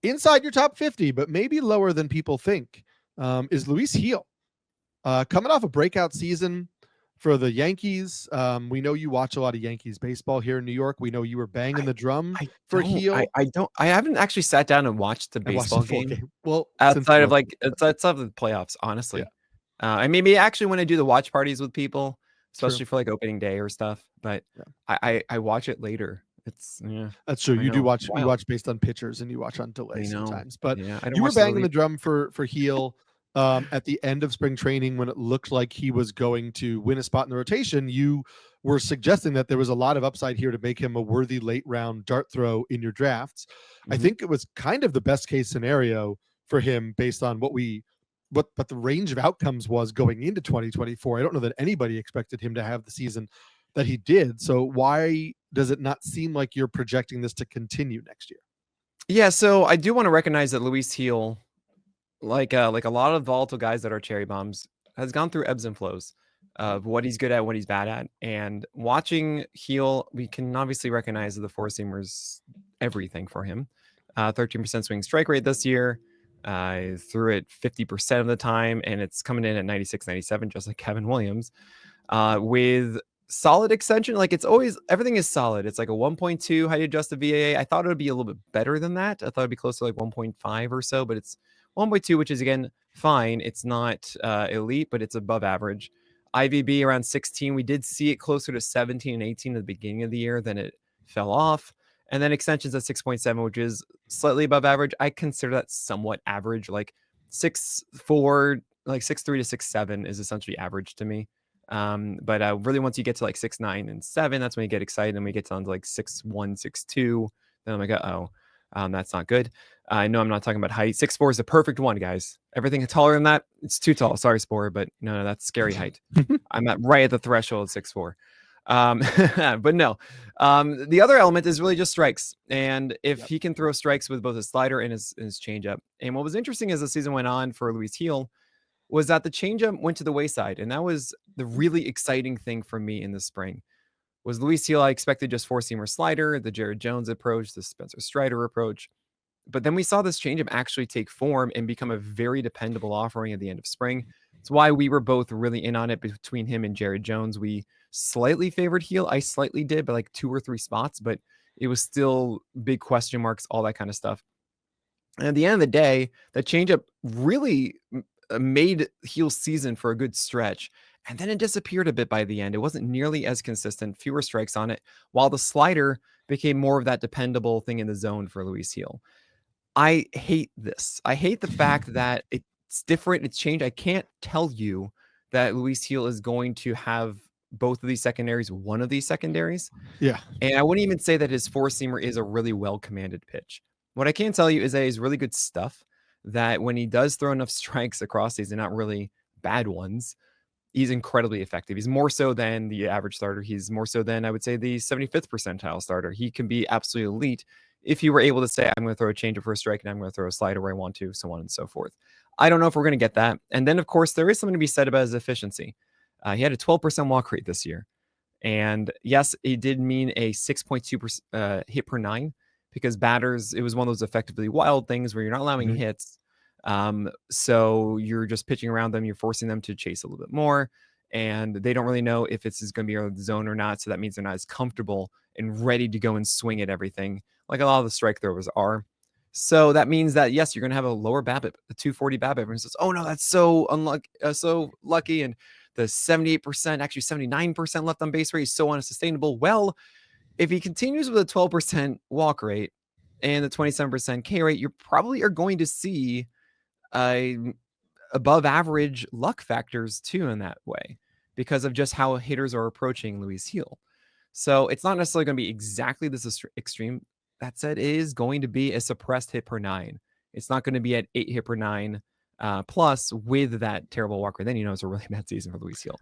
inside your top 50, but maybe lower than people think, is Luis Gil. Coming off a breakout season for the Yankees. We know you watch a lot of Yankees baseball here in New York. We know you were banging I the drum I for don't Gil. I haven't actually sat down and watched the I watched the baseball full game game. Well, since outside of most like people, but outside of the playoffs, yeah, honestly. I maybe actually when I do the watch parties with people, true. especially for like opening day or stuff, but Yeah, I watch it later. It's yeah, that's true. I You do know. watch. You Wild. watch based on pitchers and you watch on I delay know. sometimes. But Yeah, I don't you were watch the banging relief. the drum for Heel at the end of spring training when it looked like he was going to win a spot in the rotation. You were suggesting that there was a lot of upside here to make him a worthy late round dart throw in your drafts. I Mhm. think it was kind of the best case scenario for him based on what the range of outcomes was going into 2024. I don't know that anybody expected him to have the season that he did. So why does it not seem like you're projecting this to continue next year? Yeah, so I do want to recognize that Luis Heel, like a lot of volatile guys that are cherry bombs, has gone through ebbs and flows of what he's good at, what he's bad at. And watching Heel, we can obviously recognize that the four seamers everything for him. 13% swing strike rate this year. Threw it 50% of the time, and it's coming in at 96, 97, just like Kevin Williams. With solid extension, like it's always everything is solid. It's like a 1.2. How you adjust the VAA? I thought it would be a little bit better than that. I thought it'd be close to like 1.5 or so, but it's 1.2, which is again fine. It's not elite, but it's above average. IVB around 16. We did see it closer to 17 and 18 at the beginning of the year, then it fell off. And then extensions at 6.7, which is slightly above average. I consider that somewhat average. Like 6.4, like 6.3 to 6.7 is essentially average to me. But really, once you get to like 6.9 and 7, that's when you get excited. And we get down to like 6.1, 6.2. Then I'm like, that's not good. I know I'm not talking about height. 6'4" is the perfect one, guys. Everything taller than that, it's too tall. Sorry, Spore, but no, that's scary height. I'm right at the threshold of 6'4". But no. The other element is really just strikes. And if Yep. he can throw strikes with both his slider and his changeup. And what was interesting as the season went on for Luis Heel was that the changeup went to the wayside. And that was the really exciting thing for me in the spring. Was Luis Heel, I expected just four-seamer slider, the Jared Jones approach, the Spencer Strider approach. But then we saw this changeup actually take form and become a very dependable offering at the end of spring. It's why we were both really in on it between him and Jared Jones. We slightly favored Heel. I slightly did, but like 2 or 3 spots, but it was still big question marks, all that kind of stuff. And at the end of the day, that changeup really made Heel's season for a good stretch. And then it disappeared a bit by the end. It wasn't nearly as consistent, fewer strikes on it, while the slider became more of that dependable thing in the zone for Luis Heel. I hate this. I hate the fact that it's different, it's changed. I can't tell you that Luis Heel is going to have both of these secondaries, one of these secondaries. Yeah. And I wouldn't even say that his four-seamer is a really well-commanded pitch. What I can tell you is that he's really good stuff, that when he does throw enough strikes across these, they're not really bad ones, he's incredibly effective. He's more so than the average starter. He's more so than, I would say, the 75th percentile starter. He can be absolutely elite if you were able to say, I'm going to throw a changeup for a strike and I'm going to throw a slider where I want to, so on and so forth. I don't know if we're going to get that. And then, of course, there is something to be said about his efficiency. He had a 12% walk rate this year. And yes, it did mean a 6.2 hit per 9 because batters, it was one of those effectively wild things where you're not allowing Mhm. hits. So you're just pitching around them, you're forcing them to chase a little bit more, and they don't really know if it's going to be a zone or not. So that means they're not as comfortable and ready to go and swing at everything like a lot of the strike throwers are. So that means that yes, you're going to have a lower BABIP, a 240 BABIP. Everyone says, "Oh no, that's so unlucky, so lucky," and the 78%, actually 79% left on base rate is so unsustainable. Well, if he continues with a 12% walk rate and the 27% K rate, you probably are going to see uh, above average luck factors too in that way because of just how hitters are approaching Luis Heel. So it's not necessarily going to be exactly this extreme. That said, it is going to be a suppressed hit per 9. It's not going to be at 8 hit per 9 plus with that terrible walk rate. Then you know it's a really bad season for Luis Heel.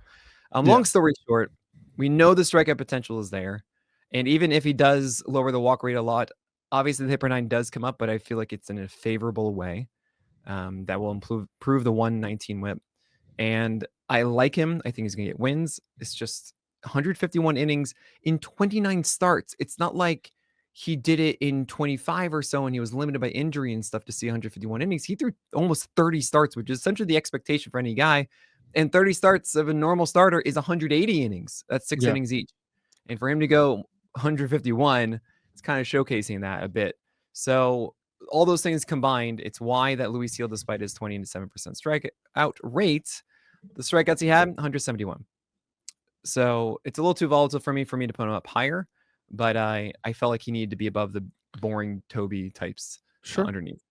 Yeah. Long story short, we know the strikeout potential is there. And even if he does lower the walk rate a lot, obviously the hit per 9 does come up, but I feel like it's in a favorable way that will improve the 119 whip. And I like him. I think he's going to get wins. It's just 151 innings in 29 starts. It's not like he did it in 25 or so, and he was limited by injury and stuff to see 151 innings. He threw almost 30 starts, which is essentially the expectation for any guy. And 30 starts of a normal starter is 180 innings. That's 6 Yeah. innings each. And for him to go 151, it's kind of showcasing that a bit. So all those things combined, it's why that Luis Gil, despite his 27% strikeout rate, the strikeouts he had, 171. So it's a little too volatile for me to put him up higher, but I felt like he needed to be above the boring Toby types Sure. underneath.